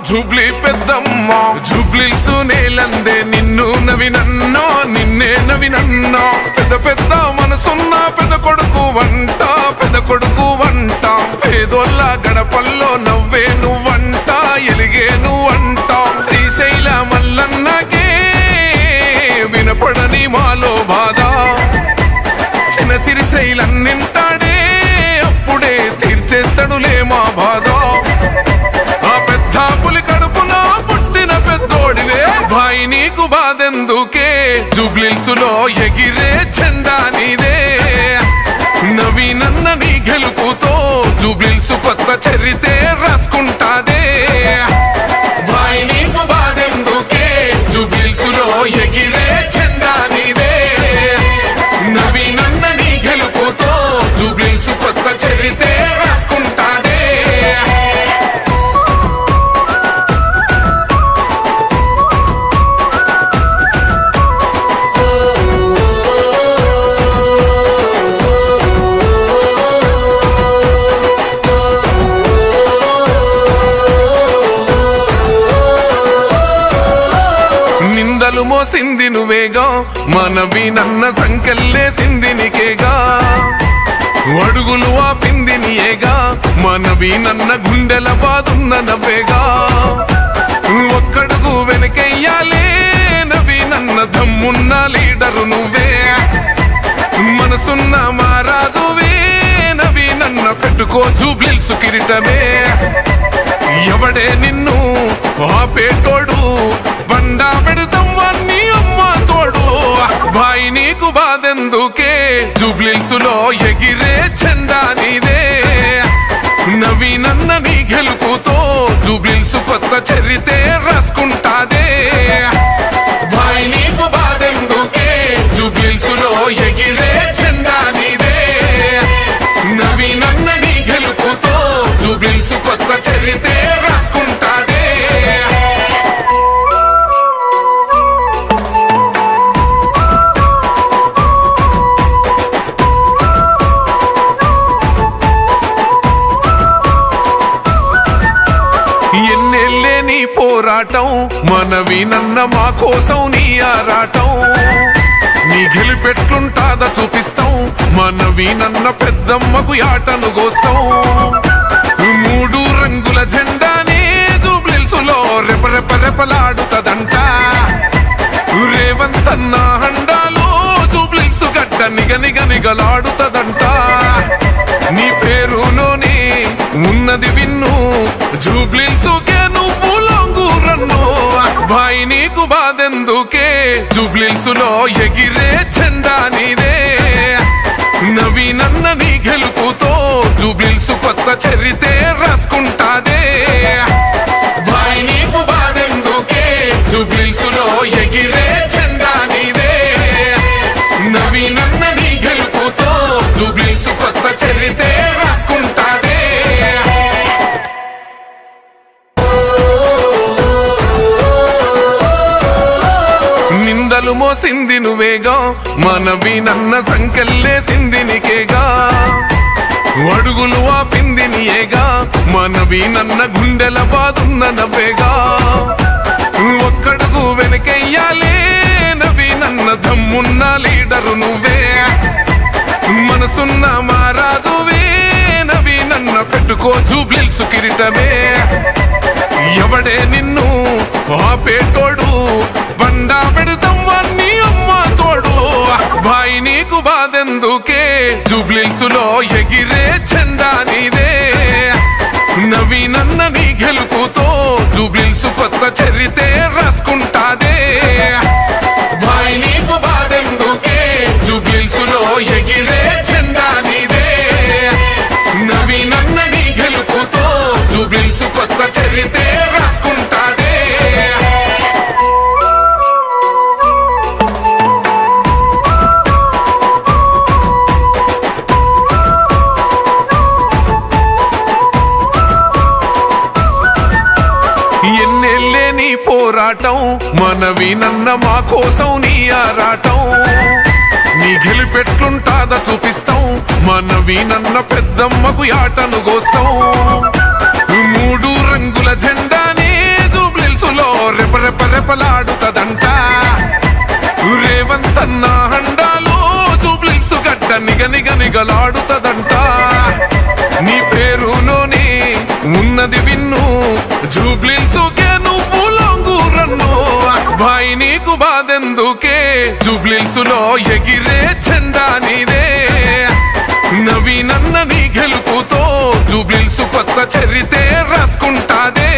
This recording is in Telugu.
జూబ్లీ పెద్దమ్మ జూబ్లీస్ నేలందే నిన్ను నవినన్నో నిన్నే నవినన్నో పెద్ద పెద్ద మనసున్న పెద్ద కొడుకు వంట పేదోళ్ళ గడపల్లో నవ్వే నువ్వంట ఎలిగే నువ్వంట శ్రీశైల మల్లన్నకే వినపడని మాలో బాధ చిన్న సిరిశైలన్నింటాడే అప్పుడే తీర్చేస్తాడులే మా బాధ ఆ పెద్ద పులి కడుపున పుట్టిన పెద్దోడివే భాయి నీకు బాధెందుకే జూబ్లీస్లో ఎగిరే జెండా నీదే నవీనన్న నీ గెలుపుతో జూబ్లీస్ కొత్త చరితే రాసుకుంటాదే భాయి నీకు బాధెందుకే జూబ్లీస్లో ఎగిరే జెండా నీదే నవీనన్న నీ గెలుపుతో జూబ్లీస్ కొత్త చరితే రాసుకుంటాదే నిందలు మోసింది నువ్వేగా మనవీనన్న సంకెళ్ళేసింది నీకేగా అడుగులు ఆపింది నీయేగా మనవీనన్న గుండెల బాదున్న నవ్వేగా ఒక్కడుగు వెనకెయ్యాలే నవీనన్న దమ్మున్న లీడరు నువ్వే మనసున్న మహారాజువే నవీనన్న పెట్టుకో జూబ్లీస్ కిరీటమే ఎవడే నిన్ను ఆపేటోడు బండా పెడతాం వాణ్ణి అమ్మ తోడు భాయి నీకు బాధెందుకే జూబ్లీస్లో ఎగిరే జెండా నీదే నవీనన్న నీ గెలుపుతో జూబ్లీస్ కొత్త చరితే రాసుకుంటాదే భాయి నీకు బాధెందుకే జూబ్లీస్లో ఎగిరే జెండా నీదే నవీనన్న నీ గెలుపుతో జూబ్లీస్ కొత్త చరితే రాసుకుంటాదే ఎన్నెళ్ళే నీ పోరాటం మనవీనన్న మా కోసం నీ ఆరాటం నీ గెలిపెట్లుంటాదా చూపిస్తాం మనవీనన్న పెద్దమ్మకు ఆటను గోస్తాం మూడు రంగుల జెండానే జూబ్లీస్లో రెపరెపరెపలాడుతదంట రేవంతన్న హండాలో జూబ్లీస్ గడ్డ నిగనిగనిగలాడుతదంట నీ పేరులోనే ఉన్నది విన్ను జూబ్లీస్కే నువ్వు లొంగురన్ను భాయి నీకు బాధెందుకే జూబ్లీస్లో ఎగిరే జెండా నీదే నవీనన్న నీ గెలుపుతో జూబ్లీస్ కొత్త చరితే రాసుకుంటాదే భాయి నీకు బాధెందుకే జూబ్లీస్లో ఎగిరే జెండా నీదే నవీనన్న నీ గెలుపుతో జూబ్లీస్ కొత్త చరితే రాసుకుంటాదే నిందలు మోసింది నువ్వేగా మనవీనన్న సంకెళ్ళేసింది నీకేగా అడుగులు ఆపింది నీయేగా మనవీనన్న గుండెల బాదున్న నవ్వేగా ఒక్కడుగు వెనకెయ్యాలే నవీనన్న దమ్మున్న లీడరు నువ్వే మనసున్న మహారాజువే నవీనన్న పెట్టుకో జూబ్లీస్ కిరీటమే ఎవడే నిన్ను ఆపేటోడు బండా పెడతాం వాణ్ణి అమ్మ తోడు భాయి నీకు బాధెందుకే జూబ్లీస్లో ఎగిరే జెండా నీదే నవీనన్న నీ గెలుపుతో జూబ్లీస్ కొత్త చరితే రాసుకుంటాదే భాయి నీకు బాధెందుకే జూబ్లీస్లో ఎగిరే జెండా నీదే నవీనన్న నీ గెలుపుతో జూబ్లీస్ కొత్త చరితే రాసుకుంటాదే ఎన్నెళ్ళే నీ పోరాటం మనవీనన్న మా కోసం నీ ఆరాటం నీ గెలిపెట్లుంటాదా చూపిస్తాం మనవీనన్న పెద్దమ్మకు ఆటను గోస్తాం మూడు రంగుల జెండానే రెపరెపలాడుతదంట రేవంతన్న హండాలో జూబ్లీహిల్స్ గడ్డ నిగనిగలాడుతదంట నీ పేరులోనే ఉన్నది విన్ను జూబ్లీహిల్స్కే నువ్వు లొంగురన్ను భాయ్ నీకు బాధెందుకే జూబ్లీహిల్స్ లో ఎగిరే జెండా నీదే నవీనన్న నీ గెలుపుతో జూబ్లీహిల్స్ కొత్త చరితే రాసుకుంటాదే